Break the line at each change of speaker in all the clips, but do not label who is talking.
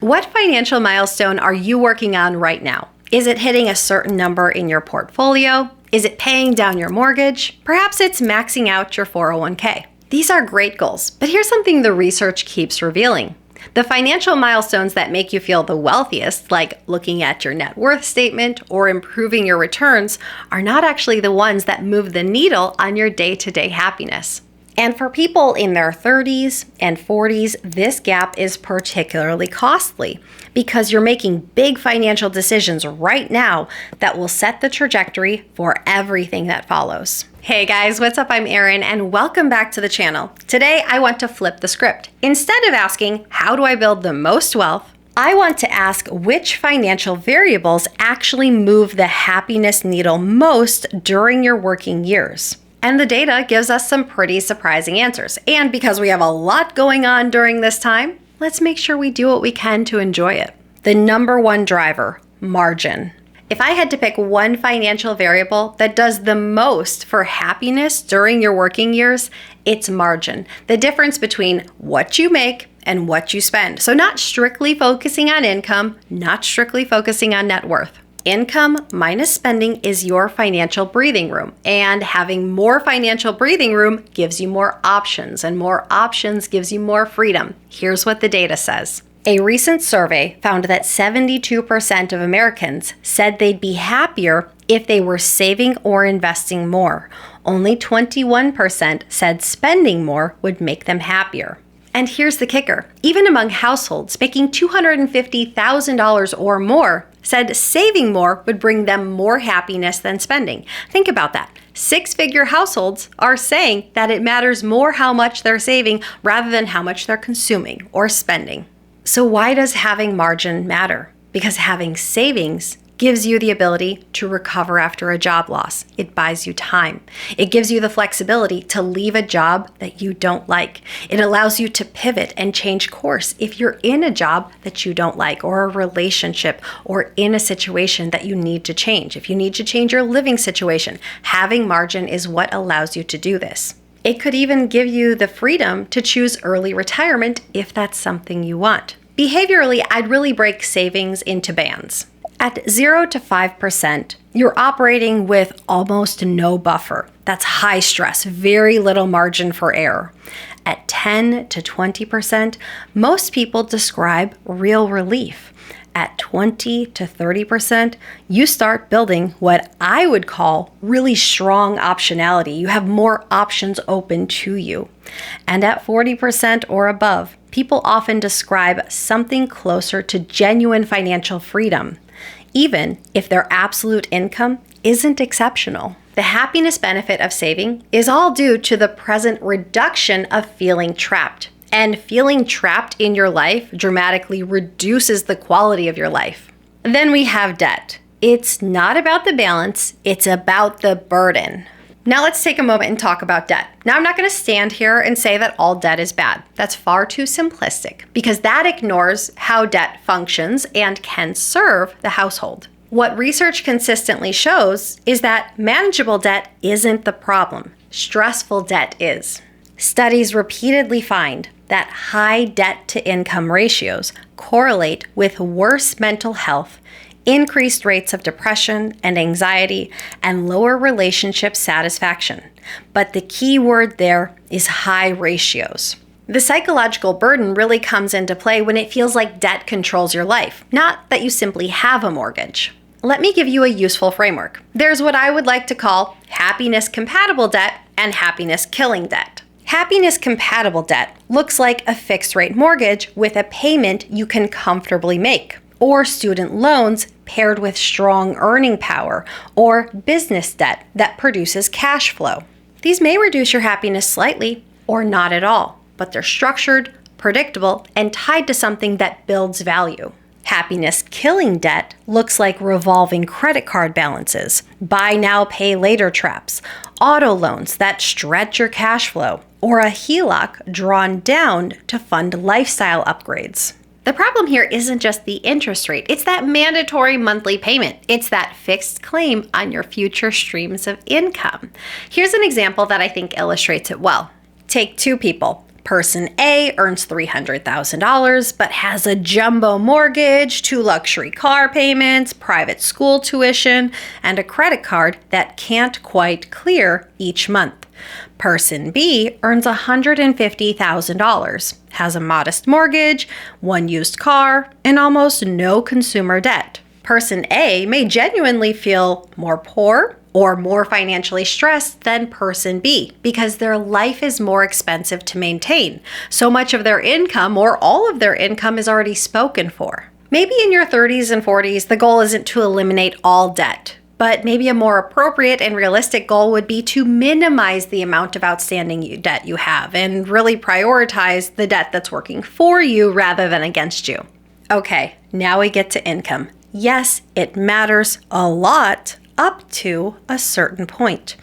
What financial milestone are you working on right now? Is it hitting a certain number in your portfolio? Is it paying down your mortgage? Perhaps it's maxing out your 401k. These are great goals, but here's something the research keeps revealing. The financial milestones that make you feel the wealthiest, like looking at your net worth statement or improving your returns, are not actually the ones that move the needle on your day-to-day happiness. And for people in their 30s and 40s, this gap is particularly costly because you're making big financial decisions right now that will set the trajectory for everything that follows. Hey guys, what's up? I'm Erin and welcome back to the channel. Today, I want to flip the script. Instead of asking, how do I build the most wealth? I want to ask which financial variables actually move the happiness needle most during your working years. And the data gives us some pretty surprising answers. And because we have a lot going on during this time, let's make sure we do what we can to enjoy it. The number one driver, margin. If I had to pick one financial variable that does the most for happiness during your working years, it's margin. The difference between what you make and what you spend. So not strictly focusing on income, not strictly focusing on net worth. Income minus spending is your financial breathing room, and having more financial breathing room gives you more options, and more options gives you more freedom. Here's what the data says. A recent survey found that 72% of Americans said they'd be happier if they were saving or investing more. Only 21% said spending more would make them happier. And here's the kicker. Even among households making $250,000 or more, said saving more would bring them more happiness than spending. Think about that. Six-figure households are saying that it matters more how much they're saving rather than how much they're consuming or spending. So why does having margin matter? Because having savings gives you the ability to recover after a job loss. It buys you time. It gives you the flexibility to leave a job that you don't like. It allows you to pivot and change course if you're in a job that you don't like, or a relationship, or in a situation that you need to change. If you need to change your living situation, having margin is what allows you to do this. It could even give you the freedom to choose early retirement if that's something you want. Behaviorally, I'd really break savings into bands. At 0 to 5%, you're operating with almost no buffer. That's high stress, very little margin for error. At 10 to 20%, most people describe real relief. At 20 to 30%, you start building what I would call really strong optionality. You have more options open to you. And at 40% or above, people often describe something closer to genuine financial freedom, even if their absolute income isn't exceptional. The happiness benefit of saving is all due to the present reduction of feeling trapped. And feeling trapped in your life dramatically reduces the quality of your life. Then we have debt. It's not about the balance, it's about the burden. Now let's take a moment and talk about debt. Now I'm not going to stand here and say that all debt is bad. That's far too simplistic because that ignores how debt functions and can serve the household. What research consistently shows is that manageable debt isn't the problem. Stressful debt is. Studies repeatedly find that high debt-to-income ratios correlate with worse mental health, increased rates of depression and anxiety, and lower relationship satisfaction. But the key word there is high ratios. The psychological burden really comes into play when it feels like debt controls your life, not that you simply have a mortgage. Let me give you a useful framework. There's what I would like to call happiness-compatible debt and happiness-killing debt. Happiness-compatible debt looks like a fixed-rate mortgage with a payment you can comfortably make, or student loans paired with strong earning power, or business debt that produces cash flow. These may reduce your happiness slightly or not at all, but they're structured, predictable, and tied to something that builds value. Happiness-killing debt looks like revolving credit card balances, buy now, pay later traps, auto loans that stretch your cash flow, or a HELOC drawn down to fund lifestyle upgrades. The problem here isn't just the interest rate, it's that mandatory monthly payment. It's that fixed claim on your future streams of income. Here's an example that I think illustrates it well. Take two people. Person A earns $300,000 but has a jumbo mortgage, 2 luxury car payments, private school tuition, and a credit card that can't quite clear each month. Person B earns $150,000, has a modest mortgage, 1 used car, and almost no consumer debt. Person A may genuinely feel more poor or more financially stressed than person B because their life is more expensive to maintain. So much of their income or all of their income is already spoken for. Maybe in your 30s and 40s, the goal isn't to eliminate all debt, but maybe a more appropriate and realistic goal would be to minimize the amount of outstanding debt you have and really prioritize the debt that's working for you rather than against you. Okay, now we get to income. Yes, it matters a lot up to a certain point.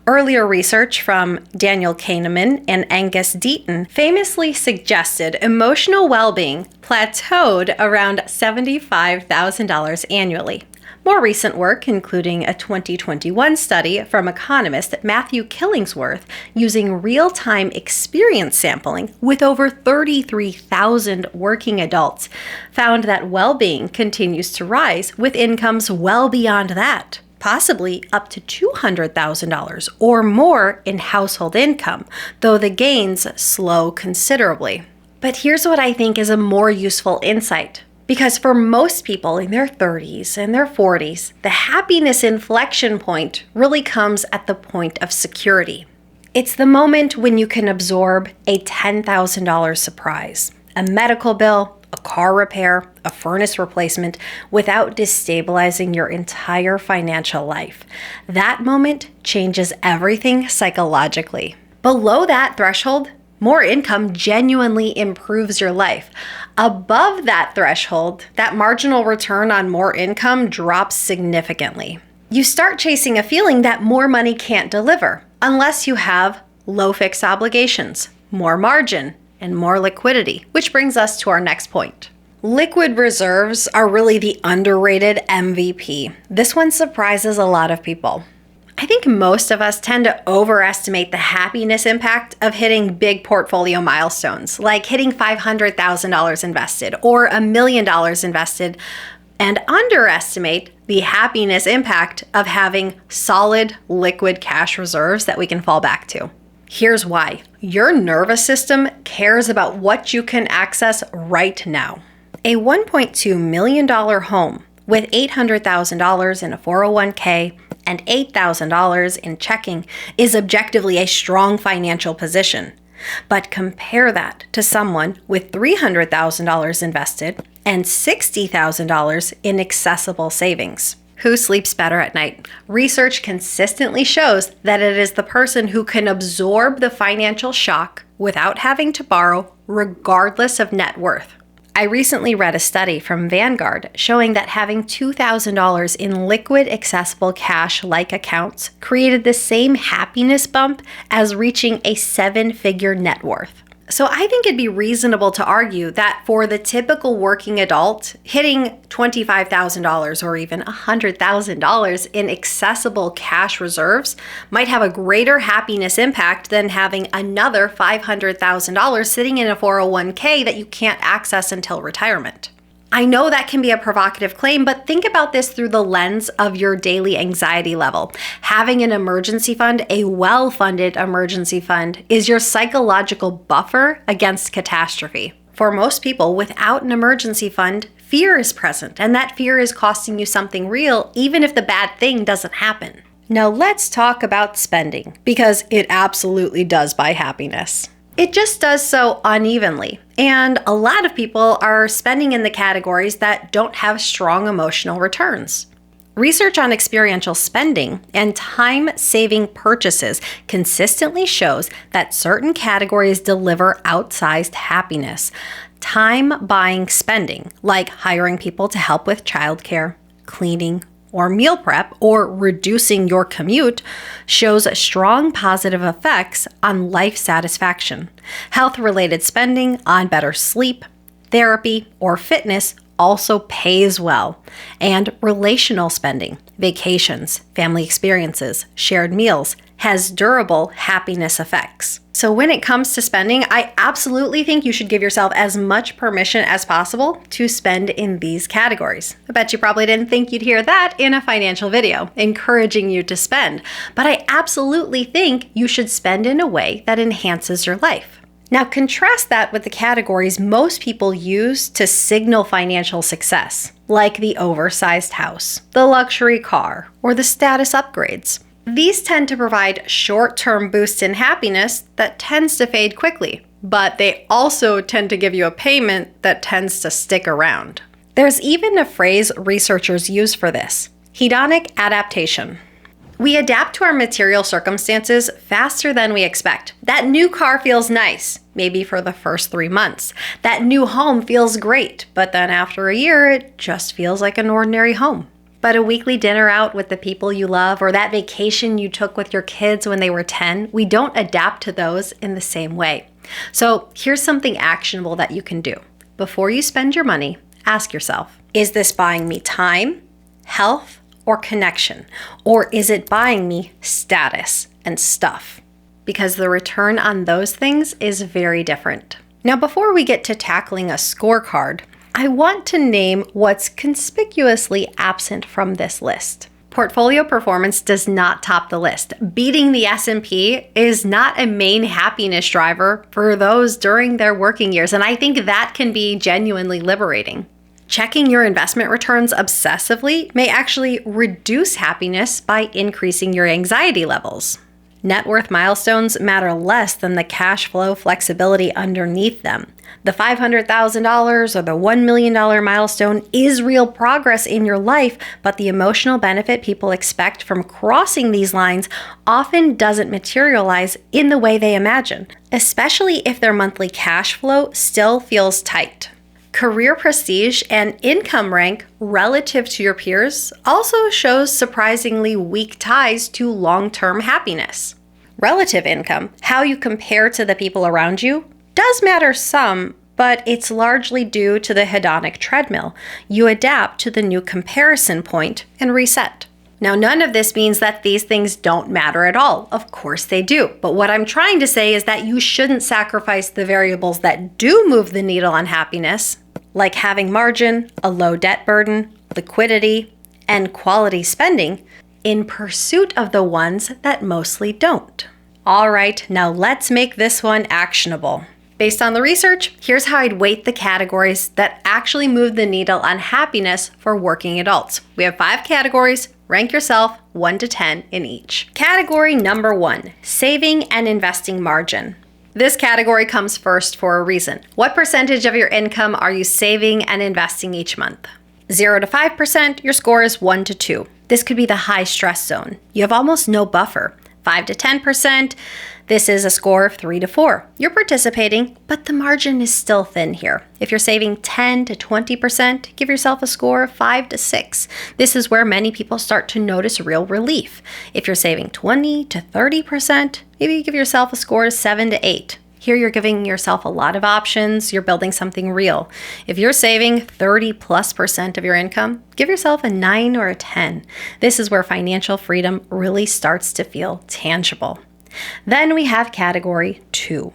Earlier research from Daniel Kahneman and Angus Deaton famously suggested emotional well-being plateaued around $75,000 annually. More recent work, including a 2021 study from economist Matthew Killingsworth using real-time experience sampling with over 33,000 working adults, found that well-being continues to rise with incomes well beyond that, possibly up to $200,000 or more in household income, though the gains slow considerably. But here's what I think is a more useful insight. Because for most people in their 30s and their 40s, the happiness inflection point really comes at the point of security. It's the moment when you can absorb a $10,000 surprise, a medical bill, a car repair, a furnace replacement, without destabilizing your entire financial life. That moment changes everything psychologically. Below that threshold, more income genuinely improves your life. Above that threshold, that marginal return on more income drops significantly. You start chasing a feeling that more money can't deliver unless you have low fixed obligations, more margin, and more liquidity, which brings us to our next point. Liquid reserves are really the underrated MVP. This one surprises a lot of people. I think most of us tend to overestimate the happiness impact of hitting big portfolio milestones, like hitting $500,000 invested or $1 million invested, and underestimate the happiness impact of having solid liquid cash reserves that we can fall back to. Here's why. Your nervous system cares about what you can access right now. A $1.2 million home with $800,000 in a 401k and $8,000 in checking is objectively a strong financial position. But compare that to someone with $300,000 invested and $60,000 in accessible savings. Who sleeps better at night? Research consistently shows that it is the person who can absorb the financial shock without having to borrow, regardless of net worth. I recently read a study from Vanguard showing that having $2,000 in liquid accessible cash-like accounts created the same happiness bump as reaching a 7-figure net worth. So I think it'd be reasonable to argue that for the typical working adult, hitting $25,000 or even $100,000 in accessible cash reserves might have a greater happiness impact than having another $500,000 sitting in a 401k that you can't access until retirement. I know that can be a provocative claim, but think about this through the lens of your daily anxiety level. Having an emergency fund, a well-funded emergency fund, is your psychological buffer against catastrophe. For most people, without an emergency fund, fear is present, and that fear is costing you something real, even if the bad thing doesn't happen. Now let's talk about spending, because it absolutely does buy happiness. It just does so unevenly, and a lot of people are spending in the categories that don't have strong emotional returns. Research on experiential spending and time-saving purchases consistently shows that certain categories deliver outsized happiness. Time-buying spending, like hiring people to help with childcare, cleaning, or meal prep, or reducing your commute, shows strong positive effects on life satisfaction. Health-related spending on better sleep, therapy, or fitness also pays well. And relational spending, vacations, family experiences, shared meals, has durable happiness effects. So when it comes to spending, I absolutely think you should give yourself as much permission as possible to spend in these categories. I bet you probably didn't think you'd hear that in a financial video, encouraging you to spend. But I absolutely think you should spend in a way that enhances your life. Now contrast that with the categories most people use to signal financial success, like the oversized house, the luxury car, or the status upgrades. These tend to provide short-term boosts in happiness that tends to fade quickly, but they also tend to give you a payment that tends to stick around. There's even a phrase researchers use for this: hedonic adaptation. We adapt to our material circumstances faster than we expect. That new car feels nice, maybe for the first 3 months. That new home feels great, but then after a year, it just feels like an ordinary home. But a weekly dinner out with the people you love, or that vacation you took with your kids when they were 10, we don't adapt to those in the same way. So here's something actionable that you can do. Before you spend your money, ask yourself, is this buying me time, health, or connection? Or is it buying me status and stuff? Because the return on those things is very different. Now, before we get to tackling a scorecard, I want to name what's conspicuously absent from this list. Portfolio performance does not top the list. Beating the S&P is not a main happiness driver for those during their working years, and I think that can be genuinely liberating. Checking your investment returns obsessively may actually reduce happiness by increasing your anxiety levels. Net worth milestones matter less than the cash flow flexibility underneath them. The $500,000 or the $1 million milestone is real progress in your life, but the emotional benefit people expect from crossing these lines often doesn't materialize in the way they imagine, especially if their monthly cash flow still feels tight. Career prestige and income rank relative to your peers also shows surprisingly weak ties to long-term happiness. Relative income, how you compare to the people around you, does matter some, but it's largely due to the hedonic treadmill. You adapt to the new comparison point and reset. Now, none of this means that these things don't matter at all. Of course they do. But what I'm trying to say is that you shouldn't sacrifice the variables that do move the needle on happiness, like having margin, a low debt burden, liquidity, and quality spending, in pursuit of the ones that mostly don't. All right, now let's make this one actionable. Based on the research, here's how I'd weight the categories that actually move the needle on happiness for working adults. We have 5 categories. Rank yourself 1 to 10 in each. Category number 1, saving and investing margin. This category comes first for a reason. What percentage of your income are you saving and investing each month? 0 to 5%, your score is 1 to 2. This could be the high stress zone. You have almost no buffer. 5 to 10%, this is a score of 3 to 4. You're participating, but the margin is still thin here. If you're saving 10 to 20%, give yourself a score of 5 to 6. This is where many people start to notice real relief. If you're saving 20 to 30%, maybe you give yourself a score of 7 to 8. Here you're giving yourself a lot of options, you're building something real. If you're saving 30+% of your income, give yourself a 9 or a 10. This is where financial freedom really starts to feel tangible. Then we have category 2,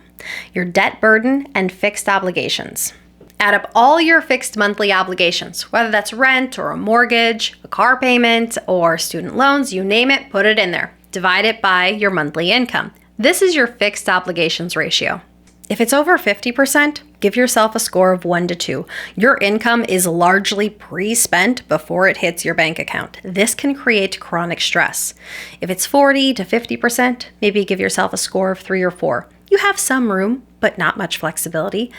your debt burden and fixed obligations. Add up all your fixed monthly obligations, whether that's rent or a mortgage, a car payment, or student loans, you name it, put it in there. Divide it by your monthly income. This is your fixed obligations ratio. If it's over 50%, give yourself a score of 1 to 2. Your income is largely pre-spent before it hits your bank account. This can create chronic stress. If it's 40 to 50%, maybe give yourself a score of 3 or 4. You have some room, but not much flexibility.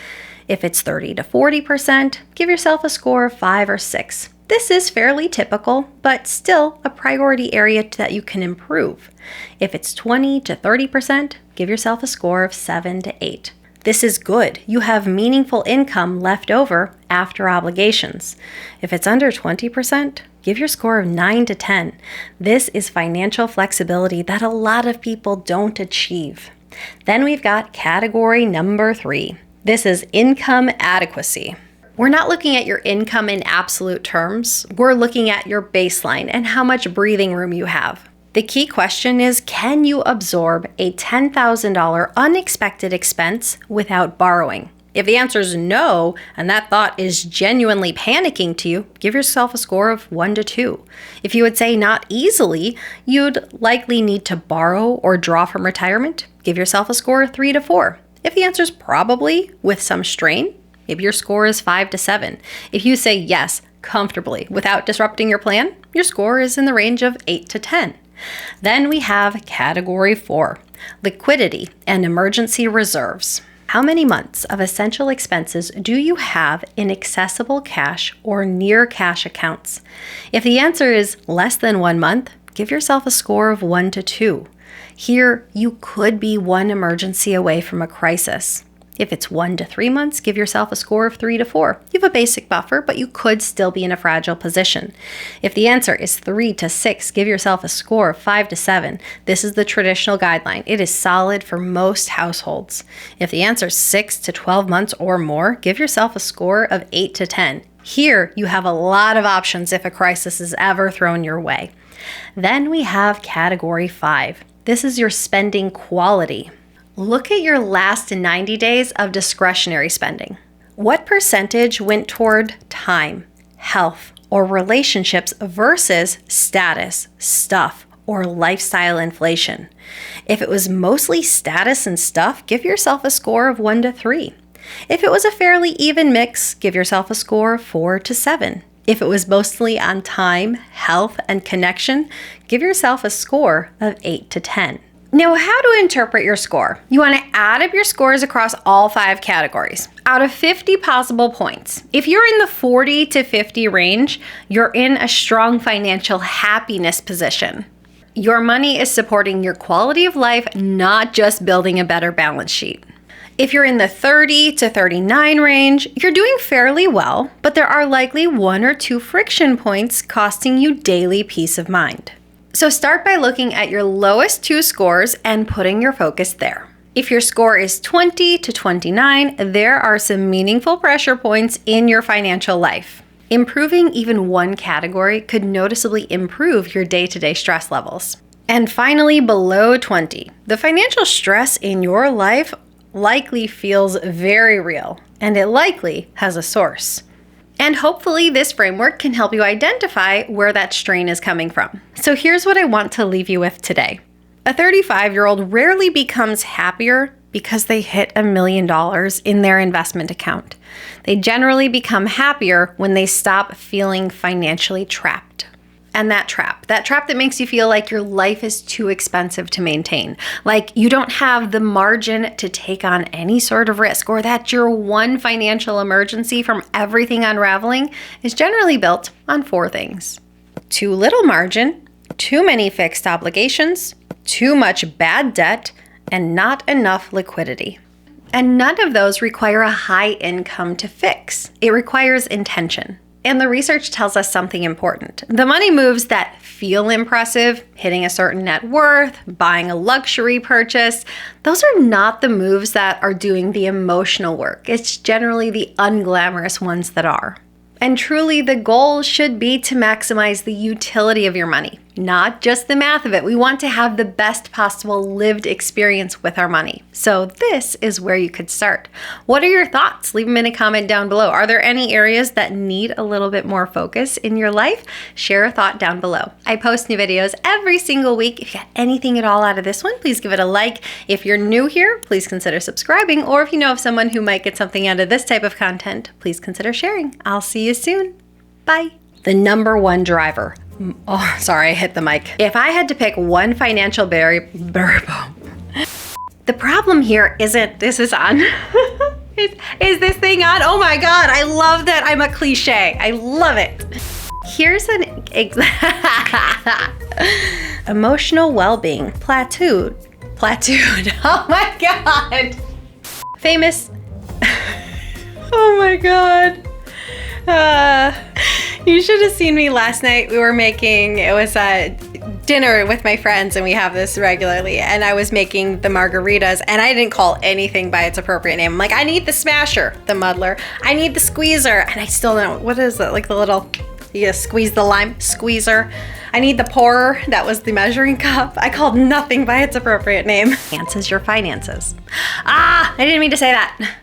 If it's 30 to 40%, give yourself a score of 5 or 6. This is fairly typical, but still a priority area that you can improve. If it's 20 to 30%, give yourself a score of 7 to 8. This is good. You have meaningful income left over after obligations. If it's under 20%, give your score of 9 to 10. This is financial flexibility that a lot of people don't achieve. Then we've got category number 3. This is income adequacy. We're not looking at your income in absolute terms. We're looking at your baseline and how much breathing room you have. The key question is, can you absorb a $10,000 unexpected expense without borrowing? If the answer is no, and that thought is genuinely panicking to you, give yourself a score of 1 to 2. If you would say not easily, you'd likely need to borrow or draw from retirement, give yourself a score of 3 to 4. If the answer is probably with some strain, maybe your score is 5 to 7. If you say yes, comfortably, without disrupting your plan, your score is in the range of 8 to 10. Then we have category 4, liquidity and emergency reserves. How many months of essential expenses do you have in accessible cash or near cash accounts? If the answer is less than 1 month, give yourself a score of 1 to 2. Here, you could be one emergency away from a crisis. If it's 1 to 3 months, give yourself a score of 3 to 4. You have a basic buffer, but you could still be in a fragile position. If the answer is 3 to 6, give yourself a score of 5 to 7. This is the traditional guideline. It is solid for most households. If the answer is 6 to 12 months or more, give yourself a score of 8 to 10. Here, you have a lot of options if a crisis is ever thrown your way. Then we have category 5. This is your spending quality. Look at your last 90 days of discretionary spending. What percentage went toward time, health, or relationships versus status, stuff, or lifestyle inflation? If it was mostly status and stuff, give yourself a score of 1 to 3. If it was a fairly even mix, give yourself a score of 4 to 7. If it was mostly on time, health, and connection, give yourself a score of 8 to 10. Now, how to interpret your score? You want to add up your scores across all 5 categories. Out of 50 possible points, if you're in the 40 to 50 range, you're in a strong financial happiness position. Your money is supporting your quality of life, not just building a better balance sheet. If you're in the 30 to 39 range, you're doing fairly well, but there are likely 1 or 2 friction points costing you daily peace of mind. So start by looking at your lowest 2 scores and putting your focus there. If your score is 20 to 29, there are some meaningful pressure points in your financial life. Improving even one category could noticeably improve your day-to-day stress levels. And finally, below 20, the financial stress in your life likely feels very real, and it likely has a source. And hopefully this framework can help you identify where that strain is coming from. So here's what I want to leave you with today. A 35-year-old rarely becomes happier because they hit $1 million in their investment account. They generally become happier when they stop feeling financially trapped. And that trap that makes you feel like your life is too expensive to maintain, like you don't have the margin to take on any sort of risk, or that your one financial emergency from everything unraveling is generally built on 4 things: too little margin, too many fixed obligations, too much bad debt, and not enough liquidity. And none of those require a high income to fix. It requires intention. And the research tells us something important. The money moves that feel impressive, hitting a certain net worth, buying a luxury purchase, those are not the moves that are doing the emotional work. It's generally the unglamorous ones that are. And truly, the goal should be to maximize the utility of your money, not just the math of it. We want to have the best possible lived experience with our money. So this is where you could start. What are your thoughts? Leave them in a comment down below. Are there any areas that need a little bit more focus in your life? Share a thought down below. I post new videos every single week. If you got anything at all out of this one, please give it a like. If you're new here, please consider subscribing. Or if you know of someone who might get something out of this type of content, please consider sharing. I'll see you soon. Bye. The number one driver. Oh, sorry, I hit the mic. If I had to pick one financial variable, the problem here isn't this is on. is this thing on? Oh my God, I love that I'm a cliche. I love it. Here's an emotional well-being plateaued. Oh my God. Famous. Oh my God. You should have seen me last night. We were making, it was dinner with my friends, and we have this regularly, and I was making the margaritas, and I didn't call anything by its appropriate name. I'm like, I need the smasher, the muddler. I need the squeezer, and I still don't. What is it? Like the little, you squeeze the lime, squeezer. I need the pourer. That was the measuring cup. I called nothing by its appropriate name. Finances your finances. I didn't mean to say that.